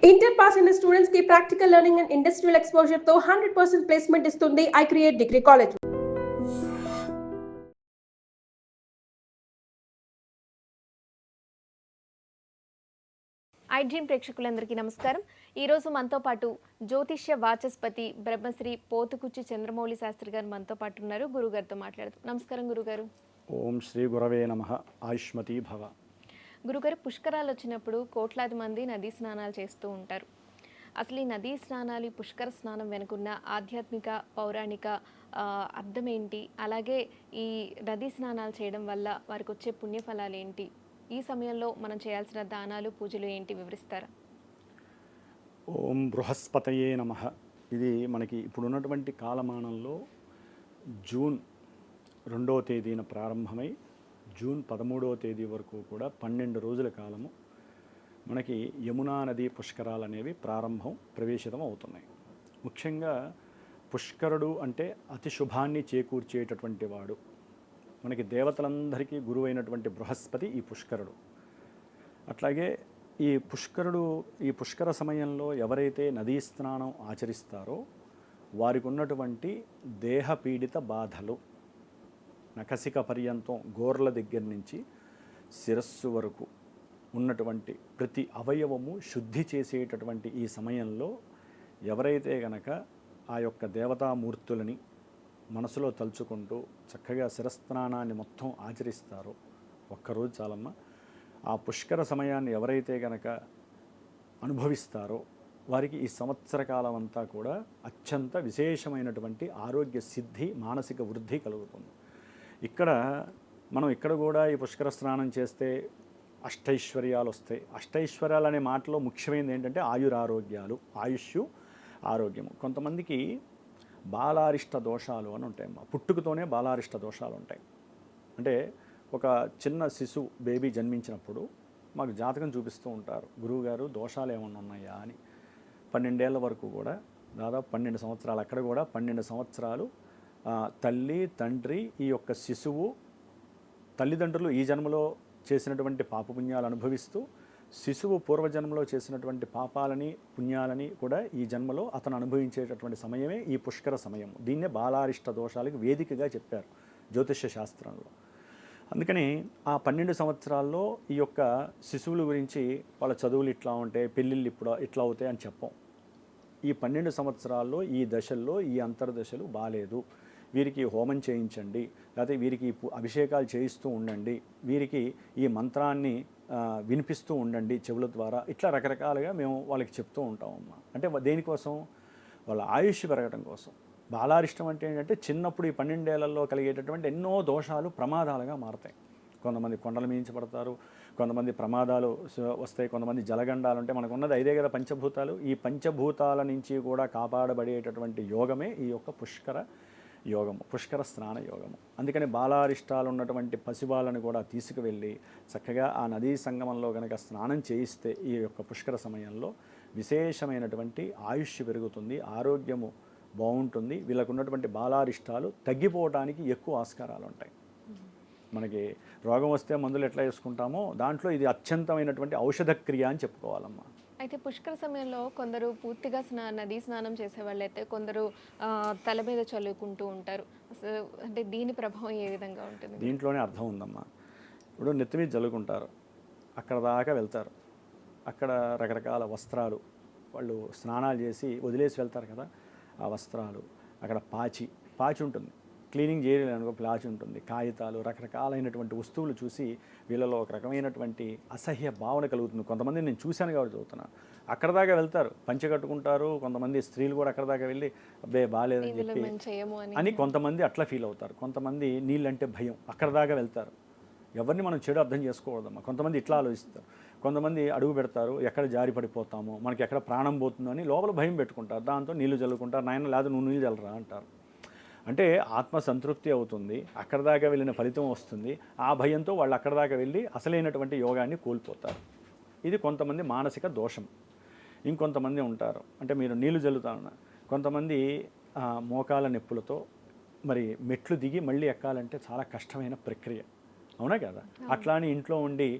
Inter pass అయిన students కి practical learning and industrial exposure తో 100% ప్లేస్మెంట్ ఇస్తుంది I create degree college. I dream ప్రేక్షకులందరికీ నమస్కారం. ఈరోజు మనతో పాటు జ్యోతిష్య వాచస్పతి బ్రహ్మశ్రీ పోతుకుచ్చి చంద్రమౌళి శాస్త్రి గారు మనతో పాటు ఉన్నారు. గురుగారితో మాట్లాడదాం. నమస్కారం గురుగారు. ఓం శ్రీ గురవే నమః. ఆయుష్మతి భవ. గురుగారు, పుష్కరాలు వచ్చినప్పుడు కోట్లాది మంది నదీ స్నానాలు చేస్తూ ఉంటారు. అసలు ఈ నదీ స్నానాలు, ఈ పుష్కర స్నానం వెనుకున్న ఆధ్యాత్మిక పౌరాణిక అర్థం ఏంటి? అలాగే ఈ నదీ స్నానాలు చేయడం వల్ల వారికి వచ్చే పుణ్యఫలాలు ఏంటి? ఈ సమయంలో మనం చేయాల్సిన దానాలు, పూజలు ఏంటి వివరిస్తారా? ఓం బృహస్పతయే నమః. ఇది మనకి ఇప్పుడున్నటువంటి కాలమానంలో జూన్ 2వ తేదీన ప్రారంభమై జూన్ 13వ తేదీ వరకు కూడా 12 రోజుల కాలము మనకి యమునా నదీ పుష్కరాలు అనేవి ప్రవేశితం అవుతున్నాయి. ముఖ్యంగా పుష్కరుడు అంటే అతి శుభాన్ని చేకూర్చేటటువంటి వాడు. మనకి దేవతలందరికీ గురువైనటువంటి బృహస్పతి ఈ పుష్కరుడు. అట్లాగే ఈ పుష్కర సమయంలో ఎవరైతే నదీ స్నానం ఆచరిస్తారో వారికి ఉన్నటువంటి దేహపీడిత బాధలు, నఖసిక పర్యంతం గోర్ల దగ్గర నుంచి శిరస్సు వరకు ఉన్నటువంటి ప్రతి అవయవము శుద్ధి చేసేటటువంటి ఈ సమయంలో ఎవరైతే గనక ఆ యొక్క దేవతామూర్తులని మనసులో తలుచుకుంటూ చక్కగా శిరస్నానాన్ని మొత్తం ఆచరిస్తారో, ఒక్కరోజు చాలమ్మ, ఆ పుష్కర సమయాన్ని ఎవరైతే గనక అనుభవిస్తారో వారికి ఈ సంవత్సర కాలం అంతా కూడా అత్యంత విశేషమైనటువంటి ఆరోగ్య సిద్ధి, మానసిక వృద్ధి కలుగుతుంది. ఇక్కడ కూడా ఈ పుష్కర స్నానం చేస్తే అష్టైశ్వర్యాలు వస్తాయి. అష్టైశ్వర్యాలు అనే మాటలో ముఖ్యమైనది ఏంటంటే ఆయురారోగ్యాలు, ఆయుష్, ఆరోగ్యము. కొంతమందికి బాలారిష్ట దోషాలు అని ఉంటాయమ్మా. పుట్టుకతోనే బాలారిష్ట దోషాలు ఉంటాయి. అంటే ఒక చిన్న శిశువు, బేబీ జన్మించినప్పుడు మాకు జాతకం చూపిస్తూ ఉంటారు, గురువుగారు దోషాలు ఏమన్నా ఉన్నాయా అని. 12 ఏళ్ల వరకు కూడా, దాదాపు 12 సంవత్సరాలు, అక్కడ కూడా 12 సంవత్సరాలు తల్లి, తండ్రి, ఈ యొక్క శిశువు, తల్లిదండ్రులు ఈ జన్మలో చేసినటువంటి పాపపుణ్యాలు అనుభవిస్తూ, శిశువు పూర్వజన్మలో చేసినటువంటి పాపాలని, పుణ్యాలని కూడా ఈ జన్మలో అతను అనుభవించేటటువంటి సమయమే ఈ పుష్కర సమయం. దీన్నే బాలారిష్ట దోషాలకు వేదికగా చెప్పారు జ్యోతిష్య శాస్త్రంలో. అందుకని ఆ 12 సంవత్సరాల్లో ఈ యొక్క శిశువుల గురించి వాళ్ళ చదువులు ఇట్లా ఉంటాయి, పెళ్ళిళ్ళు ఇట్లా అవుతాయి అని చెప్పం. ఈ 12 సంవత్సరాల్లో ఈ దశల్లో ఈ అంతర్దశలు బాలేదు, వీరికి హోమం చేయించండి, లేకపోతే వీరికి అభిషేకాలు చేయిస్తూ ఉండండి, వీరికి ఈ మంత్రాన్ని వినిపిస్తూ ఉండండి చెవుల ద్వారా, ఇట్లా రకరకాలుగా మేము వాళ్ళకి చెప్తూ ఉంటామమ్మా. అంటే దేనికోసం? వాళ్ళ ఆయుష్ పెరగడం కోసం. బాలారిష్టం అంటే ఏంటంటే చిన్నప్పుడు ఈ 12 ఏళ్లలో కలిగేటటువంటి ఎన్నో దోషాలు ప్రమాదాలుగా మారతాయి. కొంతమంది కొండల మించబడతారు, కొంతమంది ప్రమాదాలు వస్తాయి, కొంతమంది జలగండాలు. అంటే మనకు ఉన్నది 5 కదా పంచభూతాలు. ఈ పంచభూతాల నుంచి కూడా కాపాడబడేటటువంటి యోగమే ఈ యొక్క పుష్కర యోగము, పుష్కర స్నాన యోగము. అందుకని బాలారిష్టాలు ఉన్నటువంటి పసివాళ్ళని కూడా తీసుకువెళ్ళి చక్కగా ఆ నదీ సంగమంలో కనుక స్నానం చేయిస్తే ఈ యొక్క పుష్కర సమయంలో విశేషమైనటువంటి ఆయుష్ పెరుగుతుంది, ఆరోగ్యము బాగుంటుంది. వీళ్ళకు ఉన్నటువంటి బాలారిష్టాలు తగ్గిపోవడానికి ఎక్కువ ఆస్కారాలు ఉంటాయి. మనకి రోగం వస్తే మందులు ఎట్లా వేసుకుంటామో దాంట్లో ఇది అత్యంతమైనటువంటి ఔషధ క్రియ అని చెప్పుకోవాలమ్మా. అయితే పుష్కర సమయంలో కొందరు పూర్తిగా నదీ స్నానం చేసేవాళ్ళైతే కొందరు తల మీద చల్లుకుంటూ ఉంటారు. అసలు అంటే దీని ప్రభావం ఏ విధంగా ఉంటుంది? దీంట్లోనే అర్థం ఉందమ్మా. ఇప్పుడు నెత్తి మీద చల్లుకుంటారు, అక్కడ దాకా వెళ్తారు, అక్కడ రకరకాల వస్త్రాలు, వాళ్ళు స్నానాలు చేసి వదిలేసి వెళ్తారు కదా, ఆ వస్త్రాలు, అక్కడ పాచి ఉంటుంది, క్లీనింగ్ చేయలేనుకో ప్లాచి ఉంటుంది, కాగితాలు, రకరకాలైనటువంటి వస్తువులు చూసి వీళ్ళలో ఒక రకమైనటువంటి అసహ్య భావన కలుగుతుంది. కొంతమంది నేను చూశాను కాబట్టి చదువుతున్నాను. అక్కడ దాకా వెళ్తారు, పంచె కట్టుకుంటారు. కొంతమంది స్త్రీలు కూడా అక్కడ దాకా వెళ్ళి అబ్బే బాగాలేదని చెప్పి అని కొంతమంది అట్లా ఫీల్ అవుతారు. కొంతమంది నీళ్ళంటే భయం, అక్కడ దాకా వెళ్తారు. ఎవరిని మనం చెడు అర్థం చేసుకోవద్దమ్మా. కొంతమంది ఇట్లా ఆలోచిస్తారు, కొంతమంది అడుగు పెడతారు, ఎక్కడ జారి పడిపోతామో, మనకి ఎక్కడ ప్రాణం పోతుందో అని లోపల భయం పెట్టుకుంటారు. దాంతో నీళ్లు చల్లుకుంటారు. నాయన లేదా నువ్వు నీళ్ళు చల్లరా అంటారు. అంటే ఆత్మ సంతృప్తి అవుతుంది, అక్కడ దాకా వెళ్ళిన ఫలితం వస్తుంది. ఆ భయంతో వాళ్ళు అక్కడ దాకా వెళ్ళి అసలైనటువంటి యోగాన్ని కోల్పోతారు. ఇది కొంతమంది మానసిక దోషం. ఇంకొంతమంది ఉంటారు, అంటే మీరు నీళ్లు చల్లుతాను, కొంతమంది మోకాల నొప్పులతో మరి మెట్లు దిగి మళ్ళీ ఎక్కాలంటే చాలా కష్టమైన ప్రక్రియ, అవునా కదా? అట్లా అని ఇంట్లో ఉండి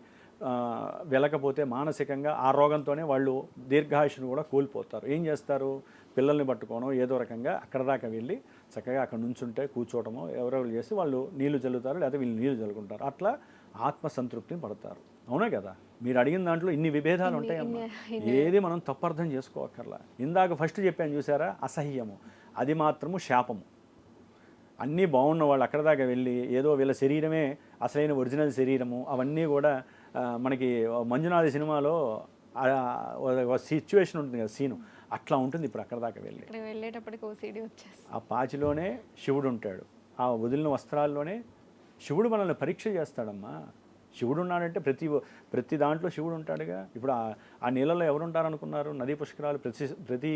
వెళ్ళకపోతే మానసికంగా ఆ రోగంతోనే వాళ్ళు దీర్ఘాయుషును కూడా కోల్పోతారు. ఏం చేస్తారు, పిల్లల్ని పట్టుకోవడం ఏదో రకంగా అక్కడ దాకా వెళ్ళి చక్కగా అక్కడ నుంచుంటే కూర్చోవటమో ఎవరెవరు చేసి వాళ్ళు నీళ్లు చల్లుతారు, లేకపోతే వీళ్ళు నీళ్లు చల్లుకుంటారు. అట్లా ఆత్మసంతృప్తిని పడతారు. అవునా కదా? మీరు అడిగిన దాంట్లో ఇన్ని విభేదాలు ఉంటాయమ్మా. ఏది మనం తప్పర్థం చేసుకోవక్కర్లా. ఇందాక ఫస్ట్ చెప్పాను చూసారా, అసహ్యము, అది మాత్రము శాపము. అన్నీ బాగున్న వాళ్ళు అక్కడ దాకా వెళ్ళి ఏదో వీళ్ళ శరీరమే అసలైన ఒరిజినల్ శరీరము, అవన్నీ కూడా మనకి మంజునాథ సినిమాలో సిచ్యువేషన్ ఉంటుంది కదా, సీను అట్లా ఉంటుంది. ఇప్పుడు అక్కడ దాకా వెళ్ళేటప్పటికి ఓసిడి వచ్చేసి ఆ పాచిలోనే శివుడు ఉంటాడు, ఆ వదిలిన వస్త్రాల్లోనే శివుడు మనల్ని పరీక్ష చేస్తాడమ్మా. శివుడు ఉన్నాడంటే ప్రతి దాంట్లో శివుడు ఉంటాడుగా. ఇప్పుడు ఆ నీళ్ళలో ఎవరు ఉంటారనుకున్నారు? నదీ పుష్కరాలు ప్రతి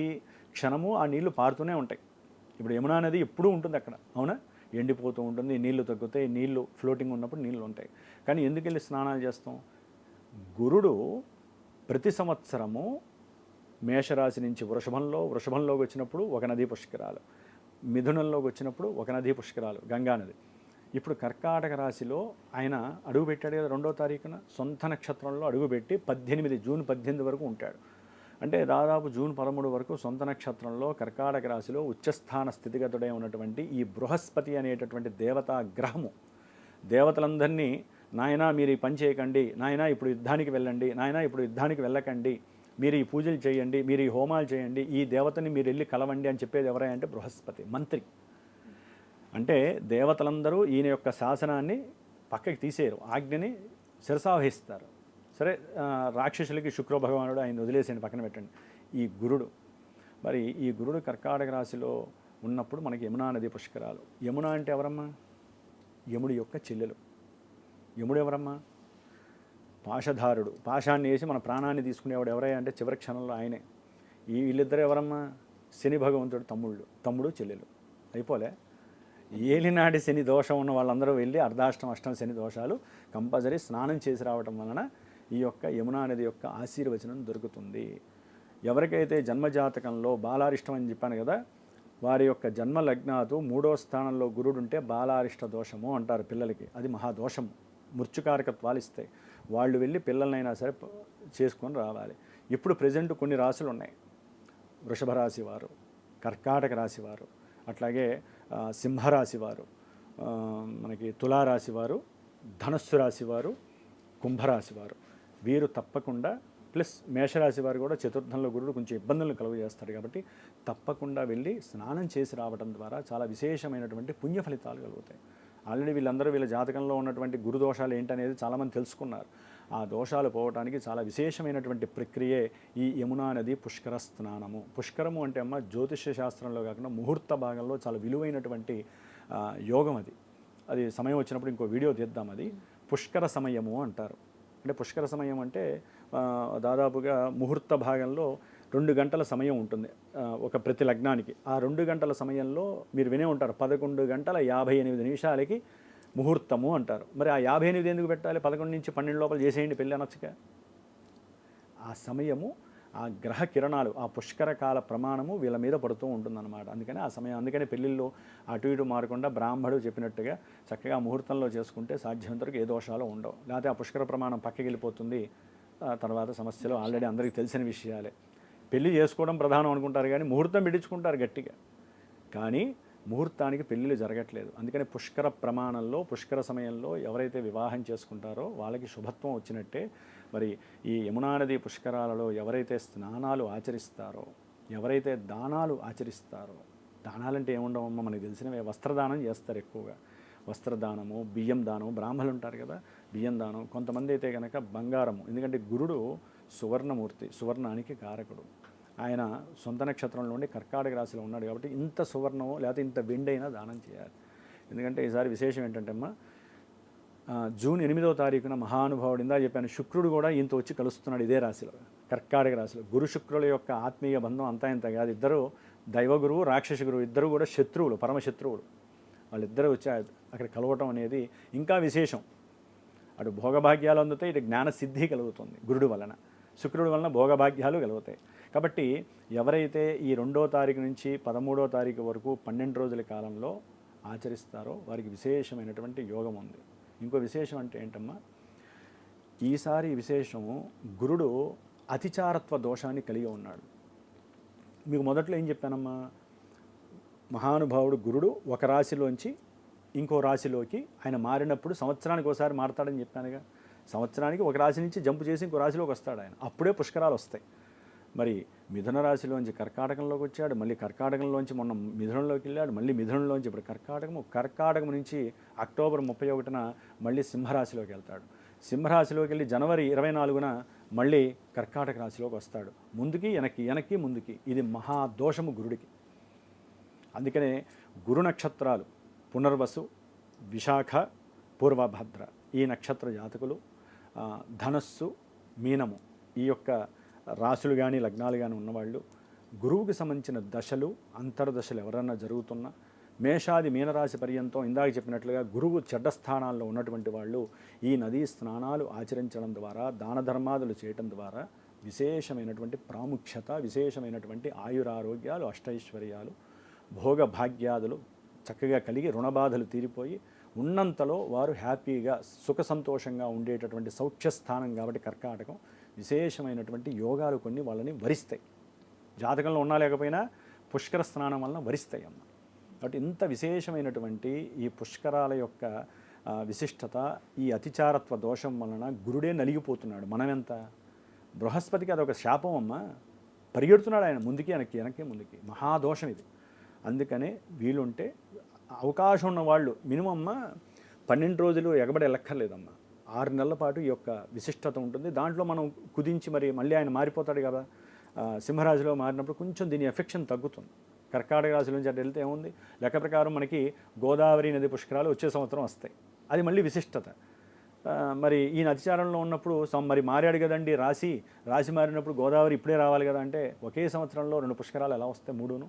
క్షణము ఆ నీళ్లు పారుతూనే ఉంటాయి. ఇప్పుడు యమునా నది ఎప్పుడూ ఉంటుంది అక్కడ, అవునా? ఎండిపోతూ ఉంటుంది, నీళ్లు తగ్గుతాయి, నీళ్లు ఫ్లోటింగ్ ఉన్నప్పుడు నీళ్ళు ఉంటాయి. కానీ ఎందుకు వెళ్ళి స్నానాలు చేస్తాం? గురుడు ప్రతి సంవత్సరము మేషరాశి నుంచి వృషభంలోకి వచ్చినప్పుడు ఒక నదీ పుష్కరాలు, మిథునంలోకి వచ్చినప్పుడు ఒక నదీ పుష్కరాలు, గంగానది. ఇప్పుడు కర్కాటక రాశిలో ఆయన అడుగుపెట్టాడు కదా 2వ తారీఖున, సొంత నక్షత్రంలో అడుగుపెట్టి జూన్ 18 వరకు ఉంటాడు. అంటే దాదాపు జూన్ 13 వరకు సొంత నక్షత్రంలో కర్కాటక రాశిలో ఉచ్చస్థాన స్థితిగతుడై ఉన్నటువంటి ఈ బృహస్పతి అనేటటువంటి దేవతా గ్రహము దేవతలందరినీ, నాయనా మీరు ఈ పని చేయకండి, నాయనా ఇప్పుడు యుద్ధానికి వెళ్ళండి, నాయనా ఇప్పుడు యుద్ధానికి వెళ్ళకండి, మీరు ఈ పూజలు చేయండి, మీరు ఈ హోమాలు చేయండి, ఈ దేవతని మీరు వెళ్ళి కలవండి అని చెప్పేది ఎవరంటే బృహస్పతి, మంత్రి. అంటే దేవతలందరూ ఈయన యొక్క శాసనాన్ని పక్కకి తీసేయరు, ఆజ్ఞని శిరసావహిస్తారు. సరే, రాక్షసులకి శుక్ర భగవానుడు ఆయన వదిలేసేయండి, పక్కన పెట్టండి. ఈ గురుడు, మరి ఈ గురుడు కర్కాటక రాశిలో ఉన్నప్పుడు మనకి యమునా నది పుష్కరాలు. యమున అంటే ఎవరమ్మా? యముడి యొక్క చెల్లెలు. యముడు ఎవరమ్మా? పాశధారుడు. పాశాన్ని వేసి మన ప్రాణాన్ని తీసుకునేవాడు ఎవరయ్యా అంటే చివరి క్షణంలో ఆయనే. వీళ్ళిద్దరు ఎవరమ్మా? శని భగవంతుడు తమ్ముడు చెల్లెలు. అయిపోలే. ఏలినాటి శని దోషం ఉన్న వాళ్ళందరూ వెళ్ళి అర్ధాష్టం అష్టం శని దోషాలు కంపల్సరీ స్నానం చేసి రావటం వలన ఈ యొక్క యమునా నది యొక్క ఆశీర్వచనం దొరుకుతుంది. ఎవరికైతే జన్మజాతకంలో బాలారిష్టం అని చెప్పాను కదా, వారి యొక్క జన్మ లగ్నాతు 3వ స్థానంలో గురుడు ఉంటే బాలారిష్ట దోషము అంటారు పిల్లలకి. అది మహాదోషము, మృత్యుకారకత్వాలు ఇస్తాయి. వాళ్ళు వెళ్ళి పిల్లలనైనా సరే చేసుకొని రావాలి. ఇప్పుడు ప్రజెంట్ కొన్ని రాశులు ఉన్నాయి. వృషభ రాశి వారు, కర్కాటక రాశి వారు, అట్లాగే సింహరాశి వారు, మనకి తులారాశి వారు, ధనస్సు రాశి వారు, కుంభరాశి వారు, వీరు తప్పకుండా, ప్లస్ మేషరాశి వారు కూడా చతుర్థంలో గురుడు కొంచెం ఇబ్బందులను కలుగజేస్తాడు. కాబట్టి తప్పకుండా వెళ్ళి స్నానం చేసి రావడం ద్వారా చాలా విశేషమైనటువంటి పుణ్య ఫలితాలు కలుగుతాయి. ఆల్రెడీ వీళ్ళ జాతకంలో ఉన్నటువంటి గురు దోషాలు ఏంటనేది చాలామంది తెలుసుకున్నారు. ఆ దోషాలు పోవడానికి చాలా విశేషమైనటువంటి ప్రక్రియే ఈ యమునా నది పుష్కర స్నానము. పుష్కరము అంటే అమ్మ జ్యోతిష్య శాస్త్రంలో కాకుండా ముహూర్త భాగంలో చాలా విలువైనటువంటి యోగం అది. అది సమయం వచ్చినప్పుడు ఇంకో వీడియో తీద్దాం. అది పుష్కర సమయము అంటారు. అంటే పుష్కర సమయం అంటే దాదాపుగా ముహూర్త భాగంలో 2 గంటల సమయం ఉంటుంది ఒక ప్రతి లగ్నానికి. ఆ 2 గంటల సమయంలో మీరు వినే ఉంటారు 11:58 ముహూర్తము అంటారు. మరి ఆ 58 ఎందుకు పెట్టాలి? 11 నుంచి 12 లోపల చేసేయండి పెళ్ళి అనొచ్చుగా. ఆ సమయము, ఆ గ్రహ కిరణాలు, ఆ పుష్కర కాల ప్రమాణము వీళ్ళ మీద పడుతూ ఉంటుందన్నమాట. అందుకని ఆ సమయం, అందుకని పెళ్ళిళ్ళు అటు ఇటు మారకుండా బ్రాహ్మడు చెప్పినట్టుగా చక్కగా ముహూర్తంలో చేసుకుంటే సాధ్యమంతవరకు ఏ దోషాలు ఉండవు. లేకపోతే ఆ పుష్కర ప్రమాణం పక్కకి వెళ్ళిపోతుంది. తర్వాత సమస్యలు ఆల్రెడీ అందరికీ తెలిసిన విషయాలే. పెళ్లి చేసుకోవడం ప్రధానం అనుకుంటారు కానీ ముహూర్తం పెట్టించుకుంటారు గట్టిగా, కానీ ముహూర్తానికి పెళ్ళిళ్ళు జరగట్లేదు. అందుకని పుష్కర ప్రమాణంలో, పుష్కర సమయంలో ఎవరైతే వివాహం చేసుకుంటారో వాళ్ళకి శుభత్వం వచ్చినట్టే. మరి ఈ యమునా నది పుష్కరాలలో ఎవరైతే స్నానాలు ఆచరిస్తారో, ఎవరైతే దానాలు ఆచరిస్తారో, దానాలంటే ఏముండవమ్మా మనకు తెలిసినవే. వస్త్రదానం చేస్తారు ఎక్కువగా. వస్త్రదానము, బియ్యం దానం, బ్రాహ్మణులు ఉంటారు కదా, బియ్యం దానం. కొంతమంది అయితే కనుక బంగారము, ఎందుకంటే గురుడు సువర్ణమూర్తి, సువర్ణానికి కారకుడు. ఆయన సొంత నక్షత్రంలో ఉండి కర్కాటక రాశిలో ఉన్నాడు కాబట్టి ఇంత సువర్ణమో లేకపోతే ఇంత వెండి అయినా దానం చేయాలి. ఎందుకంటే ఈసారి విశేషం ఏంటంటే అమ్మ, జూన్ 8వ తారీఖున మహానుభావుడు, ఇందా చెప్పాను, శుక్రుడు కూడా ఈయనతో వచ్చి కలుస్తున్నాడు ఇదే రాశిలో, కర్కాటక రాశిలో. గురు శుక్రుల యొక్క ఆత్మీయ బంధం అంతా ఇంత కాదు. ఇద్దరు దైవగురువు, రాక్షస గురువు, ఇద్దరు కూడా శత్రువులు, పరమశత్రువులు. వాళ్ళిద్దరూ వచ్చి అక్కడ కలవటం అనేది ఇంకా విశేషం. అటు భోగభాగ్యాలు అందుతాయి, ఇటు జ్ఞానసిద్ధి కలుగుతుంది గురుడు వలన. శుక్రుడి వలన భోగభాగ్యాలు కలుగుతాయి. కాబట్టి ఎవరైతే ఈ 2వ తారీఖు నుంచి 13వ తారీఖు వరకు 12 రోజుల కాలంలో ఆచరిస్తారో వారికి విశేషమైనటువంటి యోగం ఉంది. ఇంకో విశేషం అంటే ఏంటమ్మా, ఈసారి విశేషము గురుడు అతిచారత్వ దోషాన్ని కలిగి ఉన్నాడు. మీకు మొదట్లో ఏం చెప్పానమ్మా, మహానుభావుడు గురుడు ఒక రాశిలోంచి ఇంకో రాశిలోకి ఆయన మారినప్పుడు సంవత్సరానికి ఒకసారి మారతాడని చెప్పానుగా. సంవత్సరానికి ఒక రాశి నుంచి జంపు చేసి ఇంకో రాశిలోకి వస్తాడు ఆయన, అప్పుడే పుష్కరాలు వస్తాయి. మరి మిథున రాశిలోంచి కర్కాటకంలోకి వచ్చాడు, మళ్ళీ కర్కాటకంలోంచి మొన్న మిథునంలోకి వెళ్ళాడు, మళ్ళీ మిథునంలోంచి ఇప్పుడు కర్కాటకం నుంచి అక్టోబర్ 31న మళ్ళీ సింహరాశిలోకి వెళ్తాడు. సింహరాశిలోకి వెళ్ళి జనవరి 24న మళ్ళీ కర్కాటక రాశిలోకి వస్తాడు. ముందుకి వెనక్కి ముందుకి. ఇది మహాదోషము గురుడికి. అందుకనే గురు నక్షత్రాలు పునర్వసు, విశాఖ, పూర్వభద్ర ఈ నక్షత్ర జాతకులు, ధనస్సు, మీనము ఈ యొక్క రాశులు కానీ లగ్నాలు కానీ ఉన్నవాళ్ళు గురువుకి సంబంధించిన దశలు అంతర్దశలు ఎవరన్నా జరుగుతున్నా, మేషాది మీనరాశి పర్యంతం ఇందాక చెప్పినట్లుగా గురువు చెడ్డ స్థానాల్లో ఉన్నటువంటి వాళ్ళు ఈ నదీ స్నానాలు ఆచరించడం ద్వారా, దాన ధర్మాదులు చేయటం ద్వారా విశేషమైనటువంటి ప్రాముఖ్యత, విశేషమైనటువంటి ఆయురారోగ్యాలు, అష్టైశ్వర్యాలు, భోగభాగ్యాదులు చక్కగా కలిగి రుణబాధలు తీరిపోయి ఉన్నంతలో వారు హ్యాపీగా సుఖ సంతోషంగా ఉండేటటువంటి సౌఖ్యస్థానం కాబట్టి కర్కాటకం విశేషమైనటువంటి యోగాలు కొన్ని వాళ్ళని వరిస్తాయి. జాతకంలో ఉన్నా లేకపోయినా పుష్కర స్నానం వలన వరిస్తాయి అమ్మ. కాబట్టి ఇంత విశేషమైనటువంటి ఈ పుష్కరాల యొక్క విశిష్టత, ఈ అతిచారత్వ దోషం వలన గురుడే నలిగిపోతున్నాడు. మనమెంత బృహస్పతికి అదొక శాపం అమ్మ, పరిగెడుతున్నాడు ఆయన ముందుకి వెనక్కి ముందుకి. మహాదోషం ఇది. అందుకనే వీలుంటే అవకాశం ఉన్న వాళ్ళు మినిమమ్మ 12 రోజులు ఎగబడి వెళ్ళక్కర్లేదమ్మా. 6 నెలల పాటు ఈ యొక్క విశిష్టత ఉంటుంది. దాంట్లో మనం కుదించి మళ్ళీ ఆయన మారిపోతాడు కదా, సింహరాశిలో మారినప్పుడు కొంచెం దీని ఎఫెక్షన్ తగ్గుతుంది. కర్కాటక రాశి నుంచి అటు వెళ్తే ఏముంది, లెక్క ప్రకారం మనకి గోదావరి నది పుష్కరాలు వచ్చే సంవత్సరం వస్తాయి. అది మళ్ళీ విశిష్టత. మరి ఈ అతిచారంలో ఉన్నప్పుడు మరి మారాడు కదండి రాశి మారినప్పుడు గోదావరి ఇప్పుడే రావాలి కదా అంటే ఒకే సంవత్సరంలో 2 పుష్కరాలు ఎలా వస్తాయి? 3ను.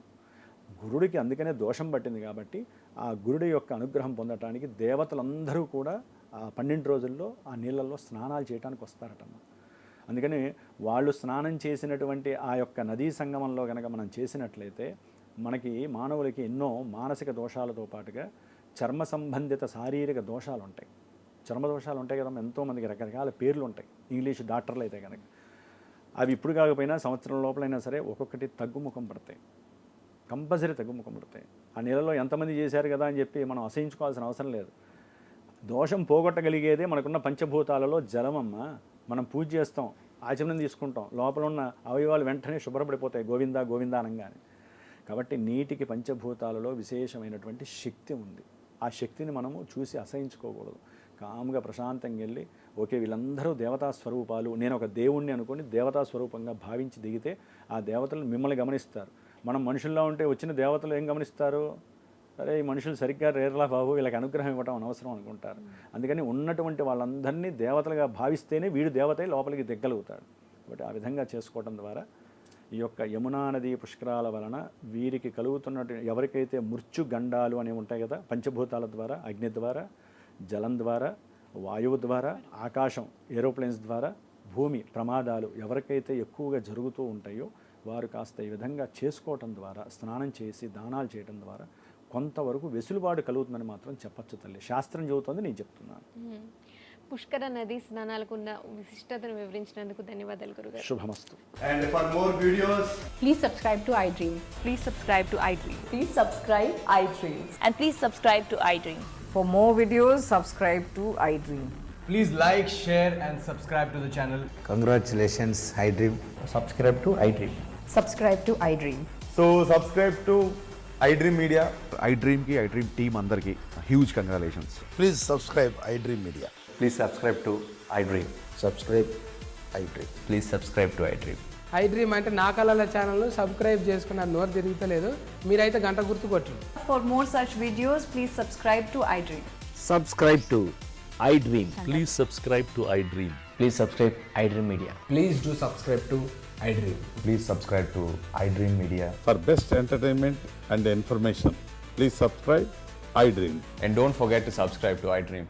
గురుడికి అందుకనే దోషం పట్టింది కాబట్టి ఆ గురుడి యొక్క అనుగ్రహం పొందటానికి దేవతలందరూ కూడా ఆ 12 రోజుల్లో ఆ నీళ్ళల్లో స్నానాలు చేయడానికి వస్తారటమ్మ. అందుకని వాళ్ళు స్నానం చేసినటువంటి ఆ యొక్క నదీ సంగమంలో కనుక మనం చేసినట్లయితే మనకి మానవులకి ఎన్నో మానసిక దోషాలతో పాటుగా చర్మ సంబంధిత శారీరక దోషాలు ఉంటాయి. చర్మ దోషాలు ఉంటాయి కదమ్మా, ఎంతోమందికి రకరకాల పేర్లు ఉంటాయి ఇంగ్లీష్ డాక్టర్లు అయితే కనుక. అవి ఇప్పుడు కాకపోయినా సంవత్సరం లోపలైనా సరే ఒక్కొక్కటి తగ్గుముఖం పడతాయి, కంపల్సరీ తగ్గుముఖం పడతాయి. ఆ నీళ్ళలో ఎంతమంది చేశారు కదా అని చెప్పి మనం అసహించుకోవాల్సిన అవసరం లేదు. దోషం పోగొట్టగలిగేదే మనకున్న పంచభూతాలలో జలమమ్మ. మనం పూజ చేస్తాం, ఆచమనం తీసుకుంటాం, లోపల ఉన్న అవయవాలు వెంటనే శుభ్రపడిపోతాయి గోవిందా గోవిందా అనగానే. కాబట్టి నీటికి పంచభూతాలలో విశేషమైనటువంటి శక్తి ఉంది. ఆ శక్తిని మనము చూసి అసహించుకోకూడదు. కాముగా ప్రశాంతంగా వెళ్ళి ఓకే వీళ్ళందరూ దేవతా స్వరూపాలు, నేను ఒక దేవుణ్ణి అనుకొని దేవతా స్వరూపంగా భావించి దిగితే ఆ దేవతలు మిమ్మల్ని గమనిస్తారు. మనం మనుషుల్లో ఉంటే వచ్చిన దేవతలు ఏం గమనిస్తారు? అరే ఈ మనుషులు సరిగ్గా రేర్లా బాబు, వీళ్ళకి అనుగ్రహం ఇవ్వడం అనవసరం అనుకుంటారు. అందుకని ఉన్నటువంటి వాళ్ళందరినీ దేవతలుగా భావిస్తేనే వీడు దేవత లోపలికి దిగ్గలుగుతాడు. కాబట్టి ఆ విధంగా చేసుకోవడం ద్వారా ఈ యొక్క యమునా నది పుష్కరాల వలన వీరికి కలుగుతున్నట్టు ఎవరికైతే మృత్యు గండాలు అనేవి ఉంటాయి కదా, పంచభూతాల ద్వారా, అగ్ని ద్వారా, జలం ద్వారా, వాయువు ద్వారా, ఆకాశం ఏరోప్లేన్స్ ద్వారా, భూమి ప్రమాదాలు ఎవరికైతే ఎక్కువగా జరుగుతూ ఉంటాయో వారు కాస్త ఈ విధంగా చేసుకోవటం ద్వారా, స్నానం చేసి దానాలు చేయడం ద్వారా కొంతవరకు వెసులుబాటు కలుగుతుందని మాత్రం చెప్పచ్చు తల్లి. శాస్త్రం చెబుతోంది, నేను చెప్తున్నాను. పుష్కర నది స్నానాలకు ఉన్న విశిష్టతను వివరించినందుకు ధన్యవాదాలు గురుగారు. శుభమస్తు. And for more videos, Please subscribe to iDream. Please subscribe to iDream. Please subscribe iDream. And please subscribe to iDream. For more videos, subscribe to iDream. please like, share and subscribe to the channel. Congratulations, iDream. Subscribe to iDream. Subscribe to iDream. So subscribe to iDream Media. iDream ki iDream team andarki huge congratulations. Please subscribe iDream Media. Please subscribe to iDream. Subscribe iDream. Please subscribe to iDream. iDream అంటే నా కళల channel subscribe చేసుకున్న నోరు తిరుగుతలేదు, మీరైతే గంట గుర్తు కొట్టండి. For more such videos, please subscribe to iDream. Subscribe to iDream. Please subscribe to iDream. Please subscribe iDream Media. Please do subscribe to iDream. Please subscribe to iDream Media. For best entertainment and information, please subscribe iDream. And don't forget to subscribe to iDream.